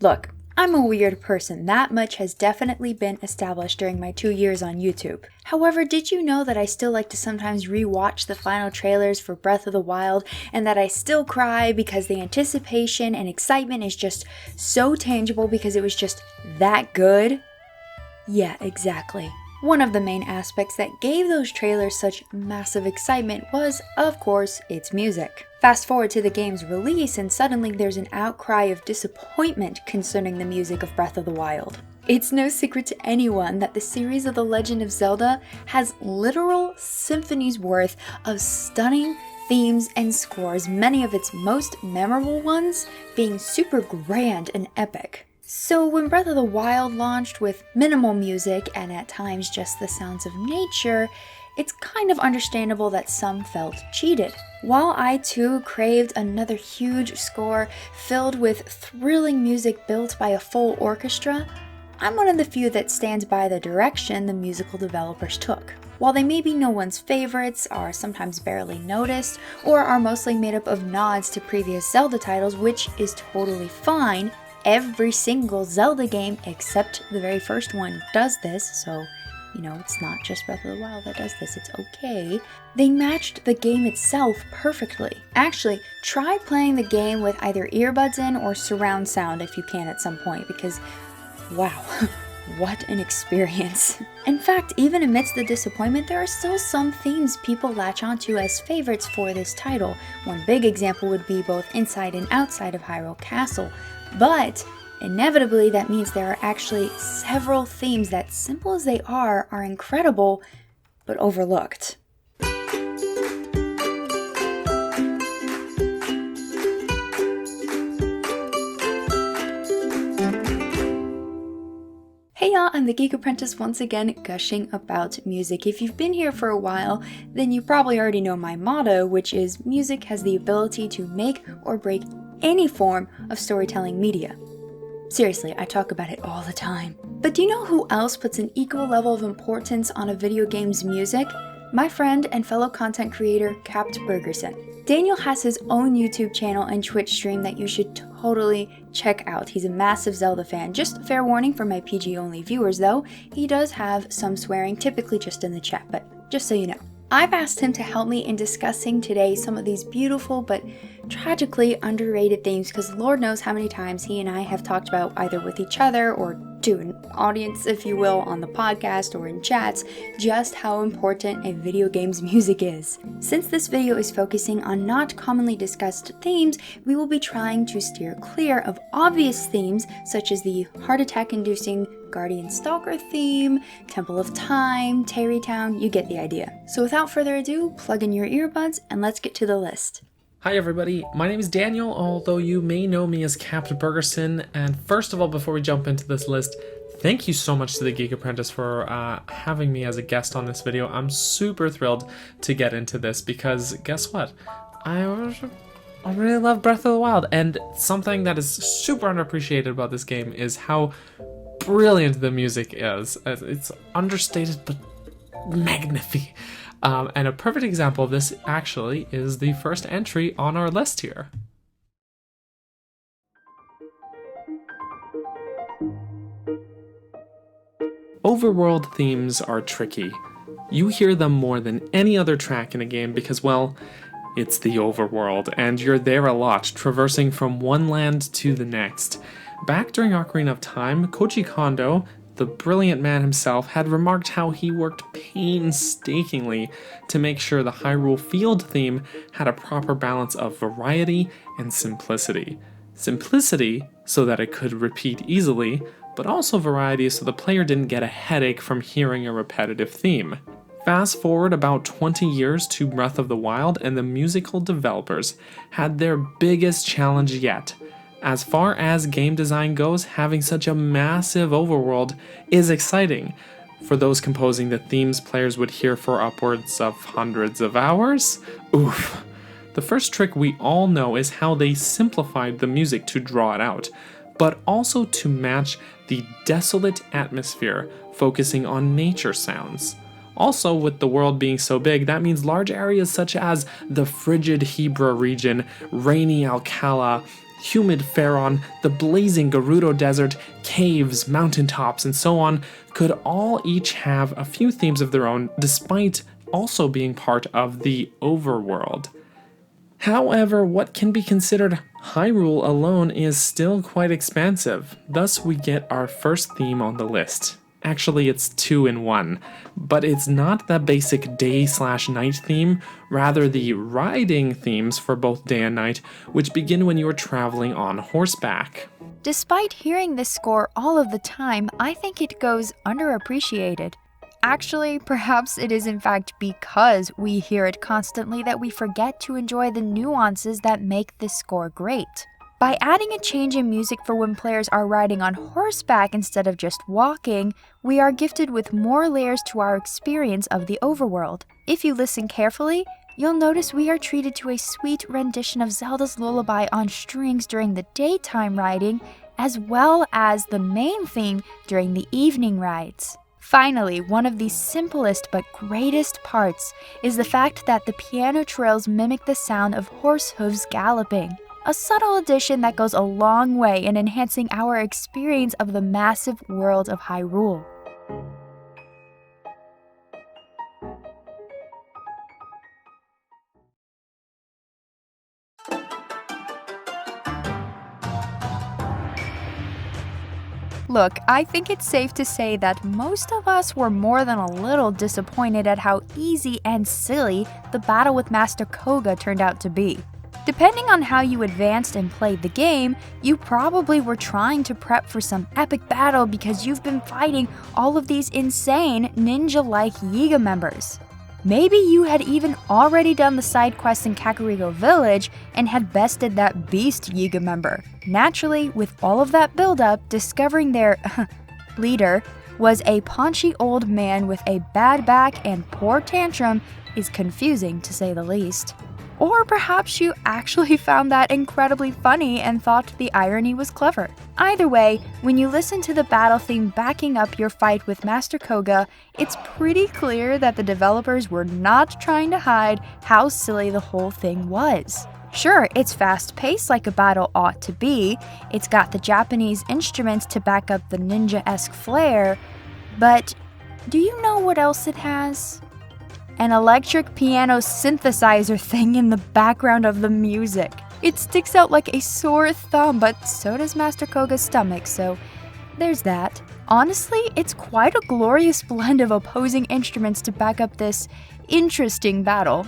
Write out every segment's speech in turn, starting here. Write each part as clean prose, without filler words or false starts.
Look, I'm a weird person, that much has definitely been established during my 2 years on YouTube. However, did you know that I still like to sometimes re-watch the final trailers for Breath of the Wild, and that I still cry because the anticipation and excitement is just so tangible because it was just that good? Yeah, exactly. One of the main aspects that gave those trailers such massive excitement was, of course, its music. Fast forward to the game's release and suddenly there's an outcry of disappointment concerning the music of Breath of the Wild. It's no secret to anyone that the series of The Legend of Zelda has literal symphonies worth of stunning themes and scores, many of its most memorable ones being super grand and epic. So when Breath of the Wild launched with minimal music and at times just the sounds of nature, it's kind of understandable that some felt cheated. While I too craved another huge score filled with thrilling music built by a full orchestra, I'm one of the few that stands by the direction the musical developers took. While they may be no one's favorites, are sometimes barely noticed, or are mostly made up of nods to previous Zelda titles, which is totally fine. Every single Zelda game, except the very first one, does this, so, it's not just Breath of the Wild that does this, it's okay. They matched the game itself perfectly. Actually, try playing the game with either earbuds in or surround sound if you can at some point, because, wow, what an experience. In fact, even amidst the disappointment, there are still some themes people latch onto as favorites for this title. One big example would be both inside and outside of Hyrule Castle. But inevitably, that means there are actually several themes that, simple as they are incredible, but overlooked. Hey y'all, I'm the Geek Apprentice once again, gushing about music. If you've been here for a while, then you probably already know my motto, which is music has the ability to make or break any form of storytelling media. Seriously, I talk about it all the time. But do you know who else puts an equal level of importance on a video game's music? My friend and fellow content creator, Capt Bergerson. Daniel has his own YouTube channel and Twitch stream that you should totally check out. He's a massive Zelda fan. Just fair warning for my PG-only viewers though, he does have some swearing, typically just in the chat, but just so you know. I've asked him to help me in discussing today some of these beautiful but tragically underrated themes, because Lord knows how many times he and I have talked about, either with each other or to an audience, if you will, on the podcast or in chats, just how important a video game's music is. Since this video is focusing on not commonly discussed themes, we will be trying to steer clear of obvious themes such as the heart attack inducing Guardian Stalker theme, Temple of Time, Terrytown, you get the idea. So without further ado, plug in your earbuds and let's get to the list. Hi everybody, my name is Daniel, although you may know me as Captain Bergerson, and first of all, before we jump into this list, thank you so much to the Geek Apprentice for having me as a guest on this video. I'm super thrilled to get into this because guess what? I really love Breath of the Wild, and something that is super underappreciated about this game is how brilliant the music is. It's understated but magnifique. And a perfect example of this actually is the first entry on our list here. Overworld themes are tricky. You hear them more than any other track in a game because, well, it's the overworld, and you're there a lot, traversing from one land to the next. Back during Ocarina of Time, Koji Kondo, the brilliant man himself, had remarked how he worked painstakingly to make sure the Hyrule Field theme had a proper balance of variety and simplicity. Simplicity so that it could repeat easily, but also variety so the player didn't get a headache from hearing a repetitive theme. Fast forward about 20 years to Breath of the Wild, and the musical developers had their biggest challenge yet. As far as game design goes, having such a massive overworld is exciting. For those composing the themes players would hear for upwards of hundreds of hours? Oof. The first trick we all know is how they simplified the music to draw it out, but also to match the desolate atmosphere, focusing on nature sounds. Also, with the world being so big, that means large areas such as the frigid Hebra region, rainy Alcala, humid Faron, the blazing Gerudo Desert, caves, mountaintops, and so on could all each have a few themes of their own, despite also being part of the Overworld. However, what can be considered Hyrule alone is still quite expansive, thus we get our first theme on the list. Actually, it's 2 in 1, but it's not the basic day/night theme, rather the riding themes for both day and night, which begin when you are traveling on horseback. Despite hearing this score all of the time, I think it goes underappreciated. Actually, perhaps it is in fact because we hear it constantly that we forget to enjoy the nuances that make this score great. By adding a change in music for when players are riding on horseback instead of just walking, we are gifted with more layers to our experience of the overworld. If you listen carefully, you'll notice we are treated to a sweet rendition of Zelda's Lullaby on strings during the daytime riding, as well as the main theme during the evening rides. Finally, one of the simplest but greatest parts is the fact that the piano trills mimic the sound of horse hooves galloping. A subtle addition that goes a long way in enhancing our experience of the massive world of Hyrule. Look, I think it's safe to say that most of us were more than a little disappointed at how easy and silly the battle with Master Koga turned out to be. Depending on how you advanced and played the game, you probably were trying to prep for some epic battle because you've been fighting all of these insane ninja-like Yiga members. Maybe you had even already done the side quest in Kakariko Village and had bested that beast Yiga member. Naturally, with all of that build-up, discovering their leader was a paunchy old man with a bad back and poor tantrum is confusing to say the least. Or perhaps you actually found that incredibly funny and thought the irony was clever. Either way, when you listen to the battle theme backing up your fight with Master Koga, it's pretty clear that the developers were not trying to hide how silly the whole thing was. Sure, it's fast-paced like a battle ought to be, it's got the Japanese instruments to back up the ninja-esque flair, but do you know what else it has? An electric piano synthesizer thing in the background of the music. It sticks out like a sore thumb, but so does Master Koga's stomach, so there's that. Honestly, it's quite a glorious blend of opposing instruments to back up this interesting battle.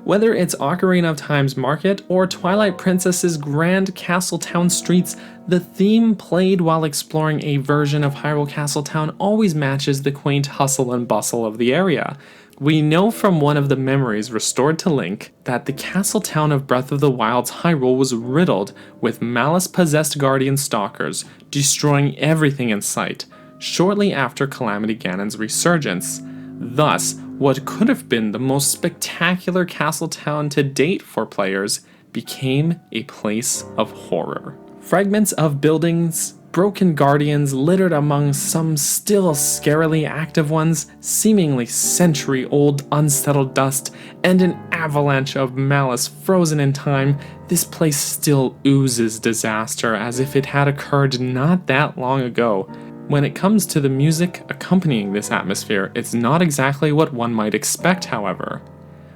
Whether it's Ocarina of Time's market or Twilight Princess's grand Castletown streets, the theme played while exploring a version of Hyrule Castletown always matches the quaint hustle and bustle of the area. We know from one of the memories restored to Link that the Castletown of Breath of the Wild's Hyrule was riddled with malice-possessed guardian stalkers, destroying everything in sight, shortly after Calamity Ganon's resurgence. Thus, what could have been the most spectacular Castletown to date for players became a place of horror. Fragments of buildings, broken guardians littered among some still scarily active ones, seemingly century-old unsettled dust, and an avalanche of malice frozen in time, this place still oozes disaster as if it had occurred not that long ago. When it comes to the music accompanying this atmosphere, it's not exactly what one might expect, however.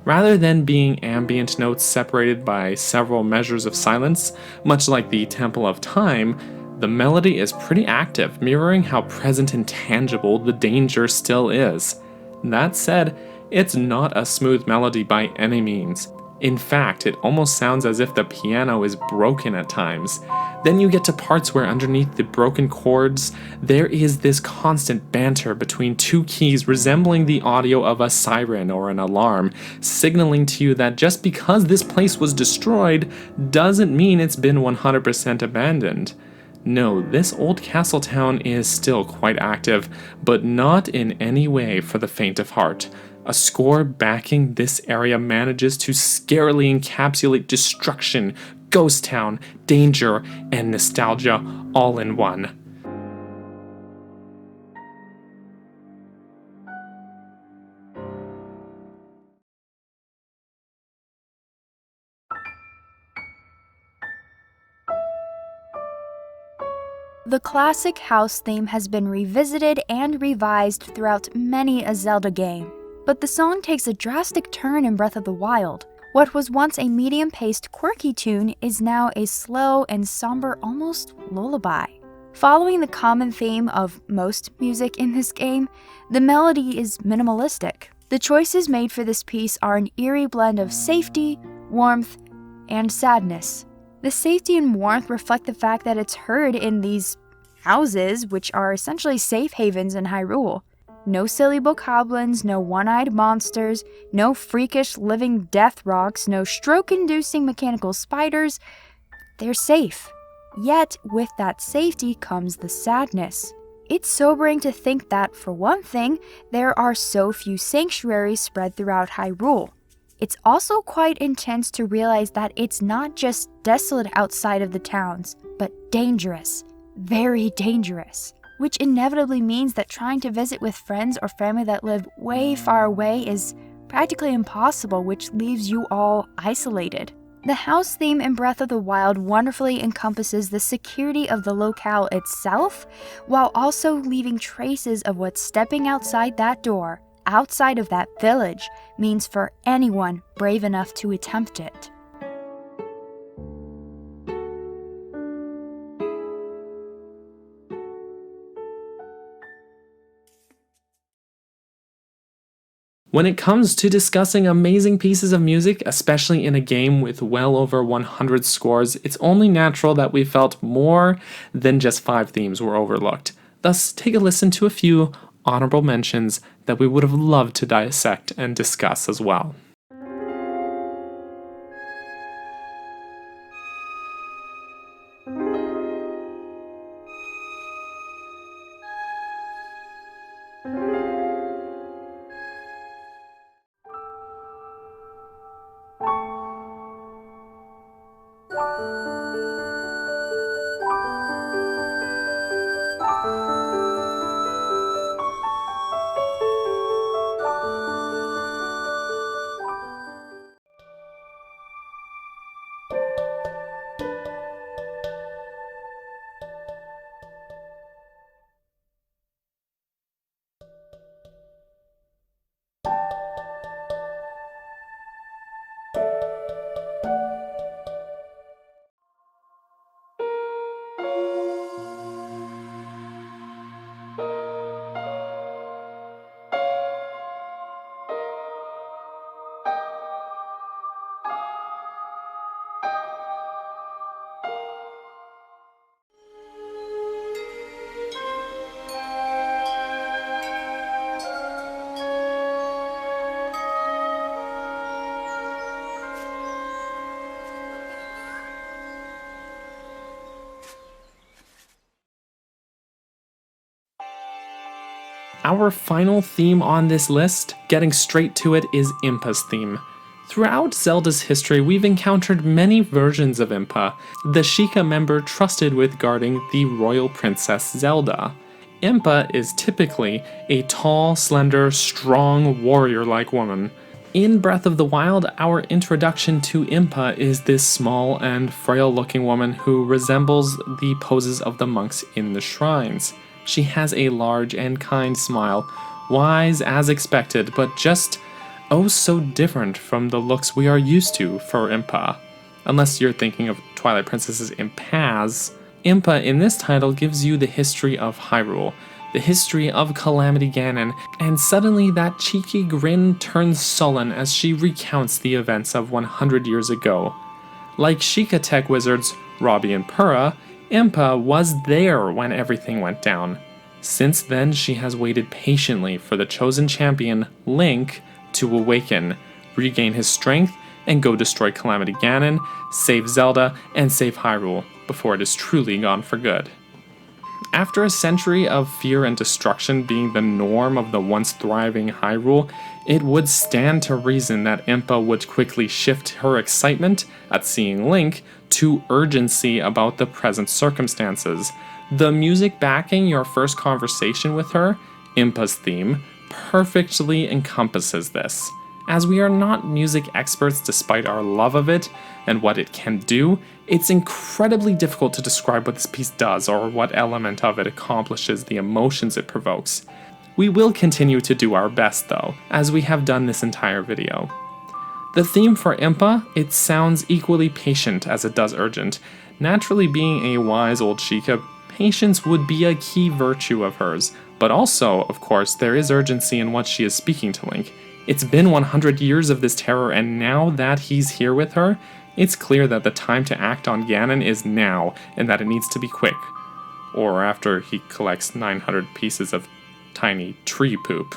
Rather than being ambient notes separated by several measures of silence, much like the Temple of Time, the melody is pretty active, mirroring how present and tangible the danger still is. That said, it's not a smooth melody by any means. In fact, it almost sounds as if the piano is broken at times. Then you get to parts where underneath the broken chords, there is this constant banter between two keys resembling the audio of a siren or an alarm, signaling to you that just because this place was destroyed doesn't mean it's been 100% abandoned. No, this old Castletown is still quite active, but not in any way for the faint of heart. A score backing this area manages to scarily encapsulate destruction, ghost town, danger, and nostalgia all in one. The classic house theme has been revisited and revised throughout many a Zelda game, but the song takes a drastic turn in Breath of the Wild. What was once a medium-paced, quirky tune is now a slow and somber, almost lullaby. Following the common theme of most music in this game, the melody is minimalistic. The choices made for this piece are an eerie blend of safety, warmth, and sadness. The safety and warmth reflect the fact that it's heard in these houses, which are essentially safe havens in Hyrule. No silly bokoblins, no one-eyed monsters, no freakish living death rocks, no stroke-inducing mechanical spiders. They're safe. Yet, with that safety comes the sadness. It's sobering to think that, for one thing, there are so few sanctuaries spread throughout Hyrule. It's also quite intense to realize that it's not just desolate outside of the towns, but dangerous, very dangerous, which inevitably means that trying to visit with friends or family that live way far away is practically impossible, which leaves you all isolated. The house theme in Breath of the Wild wonderfully encompasses the security of the locale itself, while also leaving traces of what stepping outside that door, outside of that village, means for anyone brave enough to attempt it. When it comes to discussing amazing pieces of music, especially in a game with well over 100 scores, it's only natural that we felt more than just 5 themes were overlooked. Thus, take a listen to a few honorable mentions that we would have loved to dissect and discuss as well. Our final theme on this list, getting straight to it, is Impa's theme. Throughout Zelda's history, we've encountered many versions of Impa, the Sheikah member trusted with guarding the royal princess Zelda. Impa is typically a tall, slender, strong, warrior-like woman. In Breath of the Wild, our introduction to Impa is this small and frail-looking woman who resembles the poses of the monks in the shrines. She has a large and kind smile, wise as expected, but just oh so different from the looks we are used to for Impa. Unless you're thinking of Twilight Princess's Impaz, Impa in this title gives you the history of Hyrule, the history of Calamity Ganon, and suddenly that cheeky grin turns sullen as she recounts the events of 100 years ago. Like Sheikah tech wizards Robbie and Purah, Impa was there when everything went down. Since then, she has waited patiently for the chosen champion, Link, to awaken, regain his strength, and go destroy Calamity Ganon, save Zelda, and save Hyrule before it is truly gone for good. After a century of fear and destruction being the norm of the once thriving Hyrule, it would stand to reason that Impa would quickly shift her excitement at seeing Link to urgency about the present circumstances. The music backing your first conversation with her, Impa's theme, perfectly encompasses this. As we are not music experts despite our love of it and what it can do, it's incredibly difficult to describe what this piece does or what element of it accomplishes the emotions it provokes. We will continue to do our best though, as we have done this entire video. The theme for Impa, it sounds equally patient as it does urgent. Naturally, being a wise old Sheikah, patience would be a key virtue of hers, but also, of course, there is urgency in what she is speaking to Link. It's been 100 years of this terror, and now that he's here with her, it's clear that the time to act on Ganon is now, and that it needs to be quick. Or after he collects 900 pieces of tiny tree poop.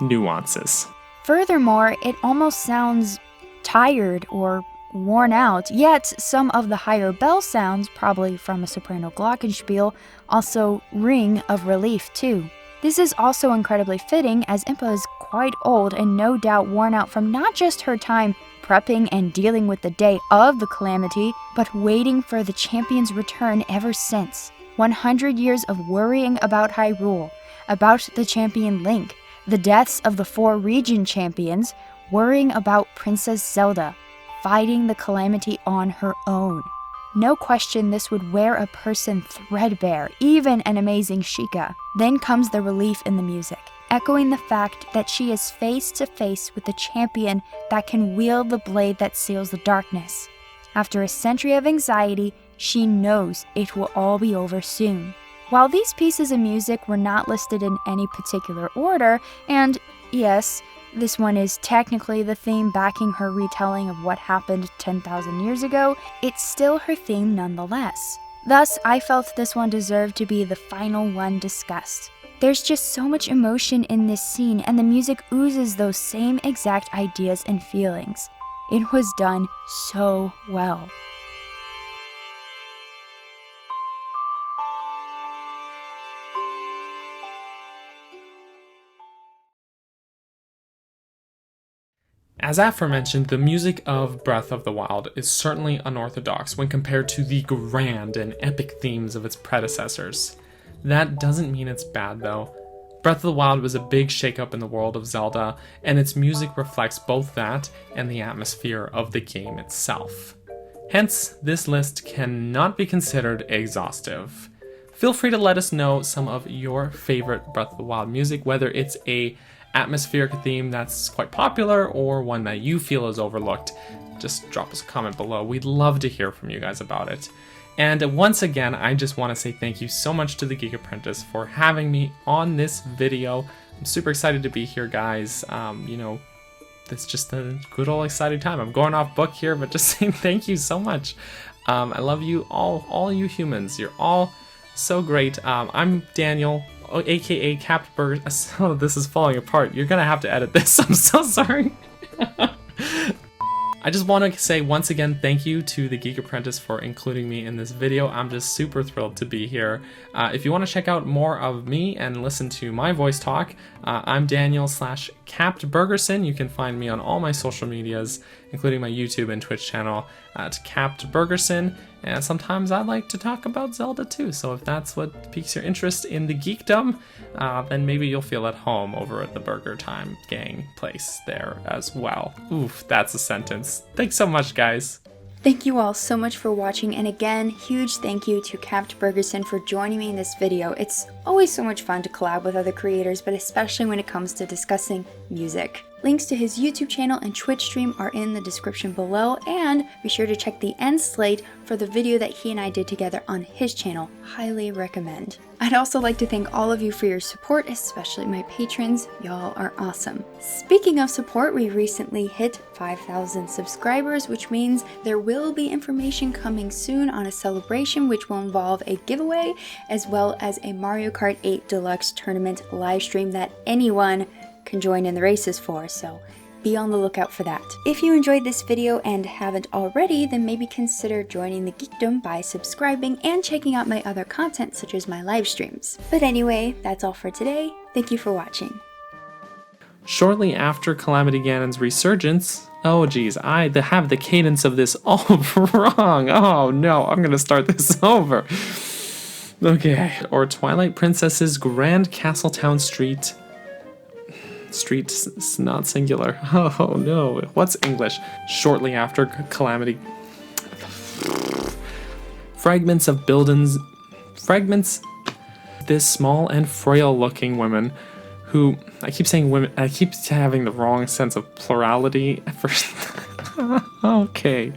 Nuances. Furthermore, it almost sounds tired or worn out, yet some of the higher bell sounds, probably from a soprano glockenspiel, also ring of relief too. This is also incredibly fitting as Impa is quite old and no doubt worn out from not just her time prepping and dealing with the day of the calamity, but waiting for the champion's return ever since. 100 years of worrying about Hyrule, about the champion Link, the deaths of the 4 region champions, worrying about Princess Zelda, fighting the calamity on her own. No question this would wear a person threadbare, even an amazing Sheikah. Then comes the relief in the music, echoing the fact that she is face to face with the champion that can wield the blade that seals the darkness. After a century of anxiety, she knows it will all be over soon. While these pieces of music were not listed in any particular order, and yes, this one is technically the theme backing her retelling of what happened 10,000 years ago, it's still her theme nonetheless. Thus, I felt this one deserved to be the final one discussed. There's just so much emotion in this scene, and the music oozes those same exact ideas and feelings. It was done so well. As aforementioned, the music of Breath of the Wild is certainly unorthodox when compared to the grand and epic themes of its predecessors. That doesn't mean it's bad though. Breath of the Wild was a big shakeup in the world of Zelda, and its music reflects both that and the atmosphere of the game itself. Hence, this list cannot be considered exhaustive. Feel free to let us know some of your favorite Breath of the Wild music, whether it's a atmospheric theme that's quite popular or one that you feel is overlooked. Just drop us a comment below. We'd love to hear from you guys about it. And once again, I just want to say thank you so much to the Geek Apprentice for having me on this video. I'm super excited to be here, guys. It's just a good old exciting time. I'm going off book here, but just saying thank you so much. I love you all you humans. You're all so great. I'm Daniel, aka Capt Burger. Oh, this is falling apart. You're gonna have to edit this. I'm so sorry. I just want to say once again thank you to the Geek Apprentice for including me in this video. I'm just super thrilled to be here. If you want to check out more of me and listen to my voice talk, I'm Daniel/Capt Burgerson. You can find me on all my social medias, including my YouTube and Twitch channel at Capt Burgerson. And sometimes I like to talk about Zelda too, so if that's what piques your interest in the geekdom, then maybe you'll feel at home over at the Burger Time Gang place there as well. Oof, that's a sentence. Thanks so much, guys. Thank you all so much for watching, and again, huge thank you to Capt Burgerson for joining me in this video. It's always so much fun to collab with other creators, but especially when it comes to discussing music. Links to his YouTube channel and Twitch stream are in the description below, and be sure to check the end slate for the video that he and I did together on his channel. Highly recommend. I'd also like to thank all of you for your support, especially my patrons. Y'all are awesome. Speaking of support, we recently hit 5,000 subscribers, which means there will be information coming soon on a celebration which will involve a giveaway as well as a Mario Kart 8 Deluxe tournament live stream that anyone can join in the races for, so be on the lookout for that. If you enjoyed this video and haven't already, then maybe consider joining the geekdom by subscribing and checking out my other content such as my live streams. But anyway, that's all for today. Thank you for watching. Shortly after Calamity Ganon's resurgence, oh geez, I have the cadence of this all wrong. Oh no, I'm gonna start this over. Okay, or Twilight Princess's Grand Castletown Street. Street's not singular. Oh no, what's English? Shortly after Calamity. Fragments. This small and frail looking woman who, I keep saying women, I keep having the wrong sense of plurality at first. Okay.